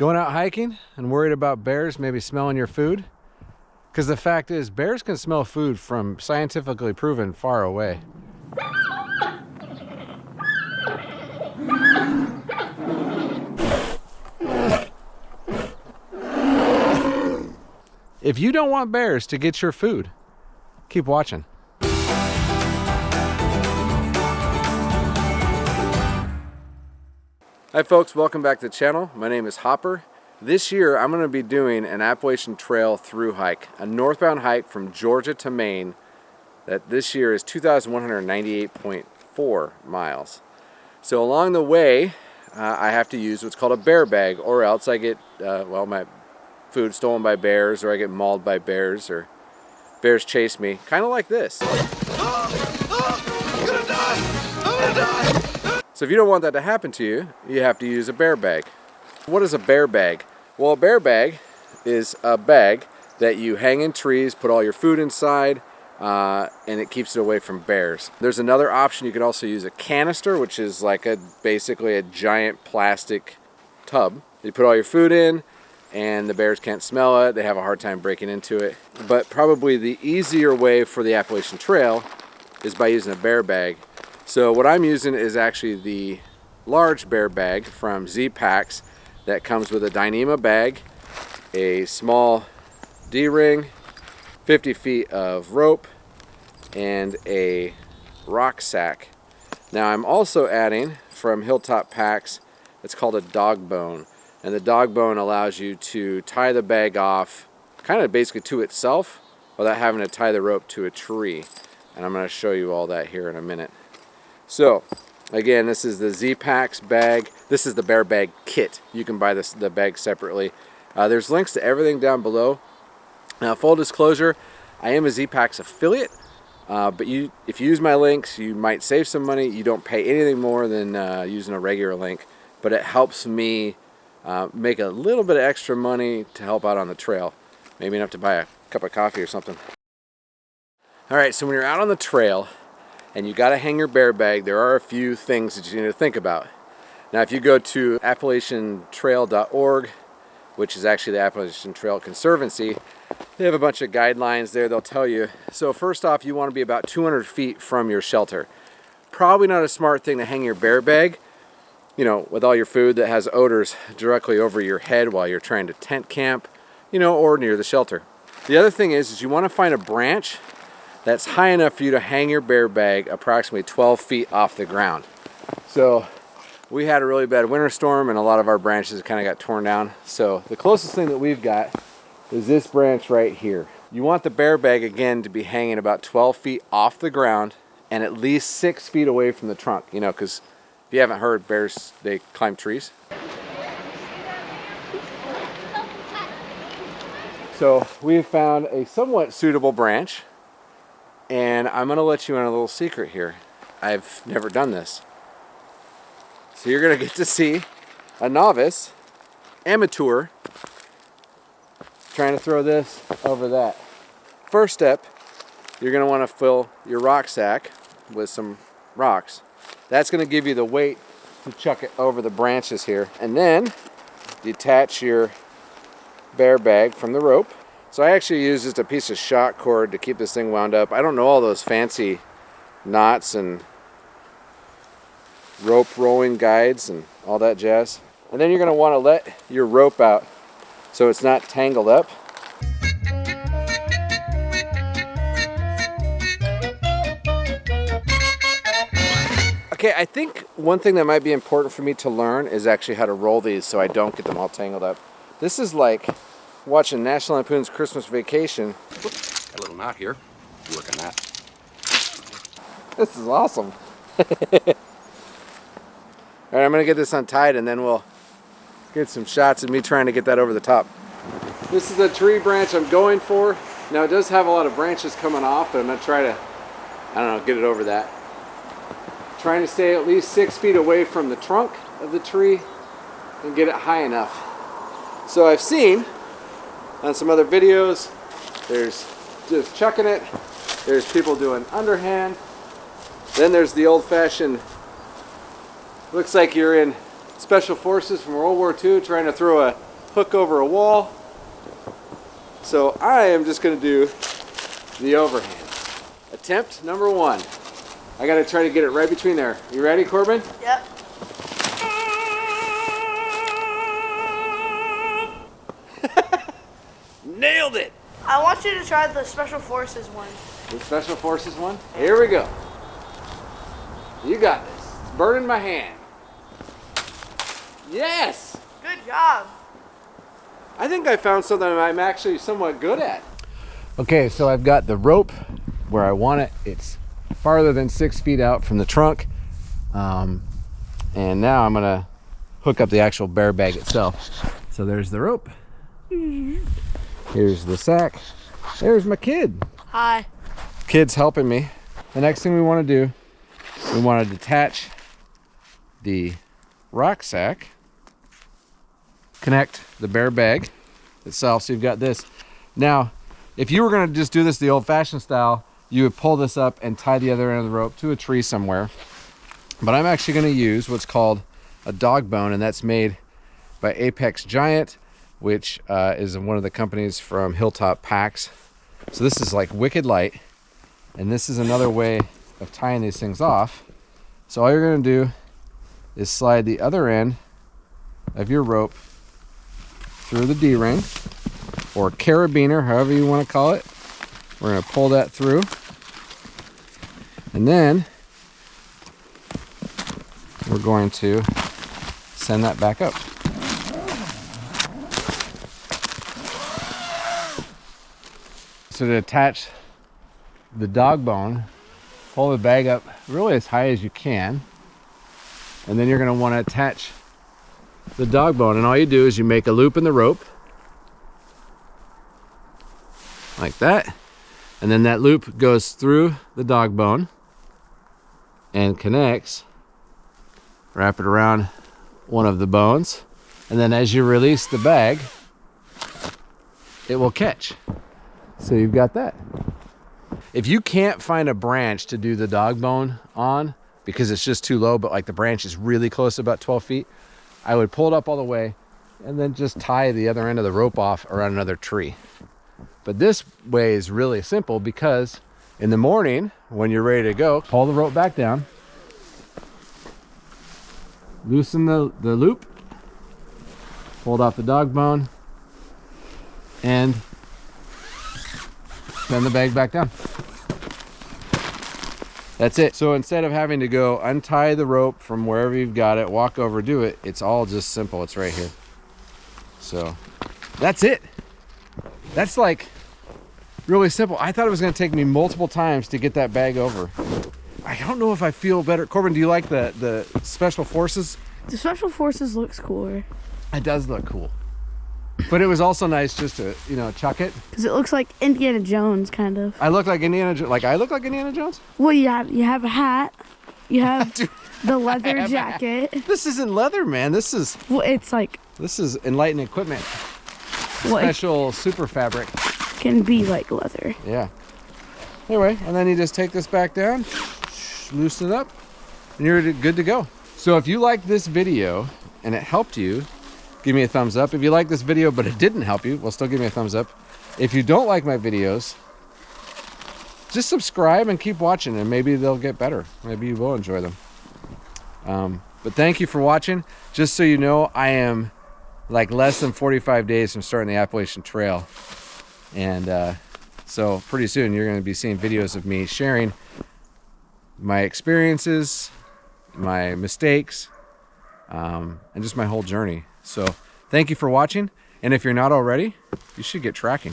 Going out hiking and worried about bears maybe smelling your food? Because the fact is, bears can smell food from scientifically proven far away. If you don't want bears to get your food, keep watching. Hi folks, welcome back to the channel. My name is Hopper. This year I'm going to be doing an Appalachian Trail through hike, a northbound hike from Georgia to Maine that this year is 2,198.4 miles. So along the way I have to use what's called a bear bag, or else I get my food stolen by bears, or I get mauled by bears, or bears chase me, kind of like this. I'm gonna die. So if you don't want that to happen to you, you have to use a bear bag. What is a bear bag? Well, a bear bag is a bag that you hang in trees, put all your food inside, and it keeps it away from bears. There's another option. You could also use a canister, which is like basically a giant plastic tub. You put all your food in, and the bears can't smell it. They have a hard time breaking into it. But probably the easier way for the Appalachian Trail is by using a bear bag. So what I'm using is actually the large bear bag from Z-Packs that comes with a Dyneema bag, a small D-ring, 50 feet of rope, and a rock sack. Now I'm also adding from Hilltop Packs, it's called a dogbone. And the dogbone allows you to tie the bag off kind of basically to itself without having to tie the rope to a tree. And I'm going to show you all that here in a minute. So again, this is the Z-Packs bag. This is the bear bag kit. You can buy the bag separately. There's links to everything down below. Now, full disclosure, I am a Z-Packs affiliate, but if you use my links, you might save some money. You don't pay anything more than using a regular link, but it helps me make a little bit of extra money to help out on the trail. Maybe enough to buy a cup of coffee or something. All right, so when you're out on the trail and you got to hang your bear bag, there are a few things that you need to think about. Now, if you go to AppalachianTrail.org, which is actually the Appalachian Trail Conservancy, they have a bunch of guidelines there. They'll tell you. So first off, you want to be about 200 feet from your shelter. Probably not a smart thing to hang your bear bag, you know, with all your food that has odors directly over your head while you're trying to tent camp, you know, or near the shelter. The other thing is you want to find a branch that's high enough for you to hang your bear bag approximately 12 feet off the ground. So we had a really bad winter storm and a lot of our branches kind of got torn down. So the closest thing that we've got is this branch right here. You want the bear bag again to be hanging about 12 feet off the ground and at least 6 feet away from the trunk, you know, because if you haven't heard, bears, they climb trees. So we've found a somewhat suitable branch, and I'm going to let you in a little secret here. I've never done this. So you're going to get to see a novice, amateur, trying to throw this over that. First step, you're going to want to fill your rock sack with some rocks. That's going to give you the weight to chuck it over the branches here. And then detach your bear bag from the rope. So I actually use just a piece of shot cord to keep this thing wound up. I don't know all those fancy knots and rope rowing guides and all that jazz. And then you're going to want to let your rope out so it's not tangled up. Okay, I think one thing that might be important for me to learn is actually how to roll these so I don't get them all tangled up. This is like watching National Lampoon's Christmas Vacation. Whoops, got a little knot here. Work on that. This is awesome. All right, I'm gonna get this untied and then we'll get some shots of me trying to get that over the top. This is a tree branch I'm going for. Now it does have a lot of branches coming off, but I'm gonna try to, I don't know, get it over that. Trying to stay at least 6 feet away from the trunk of the tree and get it high enough. So I've seen on some other videos, there's just chucking it, there's people doing underhand, then there's the old-fashioned, looks like you're in special forces from World War II trying to throw hook over a wall. So I am just going to do the overhand. Attempt number 1. I got to try to get it right between there. You ready, Corbin? Yep. Nailed it! I want you to try the Special Forces one. The Special Forces one? Here we go. You got this. It's burning my hand. Yes! Good job. I think I found something I'm actually somewhat good at. Okay, so I've got the rope where I want it. It's farther than 6 feet out from the trunk. And now I'm gonna hook up the actual bear bag itself. So there's the rope. Here's the sack. There's my kid. Hi. Kid's helping me. The next thing we want to do, we want to detach the rucksack, connect the bear bag itself. So you've got this. Now, if you were going to just do this the old-fashioned style, you would pull this up and tie the other end of the rope to a tree somewhere. But I'm actually going to use what's called a dog bone, and that's made by Apex Giant, which is one of the companies from Hilltop Packs. So this is like wicked light, and this is another way of tying these things off. So all you're going to do is slide the other end of your rope through the D-ring, or carabiner, however you want to call it. We're going to pull that through, and then we're going to send that back up. So to attach the dog bone, pull the bag up really as high as you can, and then you're going to want to attach the dog bone, and all you do is you make a loop in the rope like that, and then that loop goes through the dog bone and connects. Wrap it around one of the bones, and then as you release the bag, it will catch. So you've got that. If you can't find a branch to do the dog bone on because it's just too low, but like the branch is really close to about 12 feet, I would pull it up all the way and then just tie the other end of the rope off around another tree. But this way is really simple because in the morning when you're ready to go, pull the rope back down, loosen the loop, pulled off the dog bone, and send the bag back down. That's it. So instead of having to go untie the rope from wherever you've got it, walk over, do it, it's all just simple. It's right here. So that's it. That's like really simple. I thought it was going to take me multiple times to get that bag over. I don't know if I feel better. Corbin, do you like the Special Forces? The Special Forces looks cooler. It does look cool. But it was also nice just to, you know, chuck it. Because it looks like Indiana Jones, kind of. I look like Indiana Jones. Like I look like Indiana Jones? Well, you have a hat. You have the leather jacket. This isn't leather, man. This is... Well, it's like... This is Enlightened Equipment. Well, Special super fabric. Can be like leather. Yeah. Anyway, and then you just take this back down, loosen it up, and you're good to go. So if you like this video and it helped you, give me a thumbs up. If you like this video but it didn't help you, well, still give me a thumbs up. If you don't like my videos, just subscribe and keep watching, and maybe they'll get better. Maybe you will enjoy them. But thank you for watching. Just so you know, I am like less than 45 days from starting the Appalachian Trail. And so pretty soon you're going to be seeing videos of me sharing my experiences, my mistakes, and just my whole journey. So thank you for watching, and if you're not already, you should get tracking.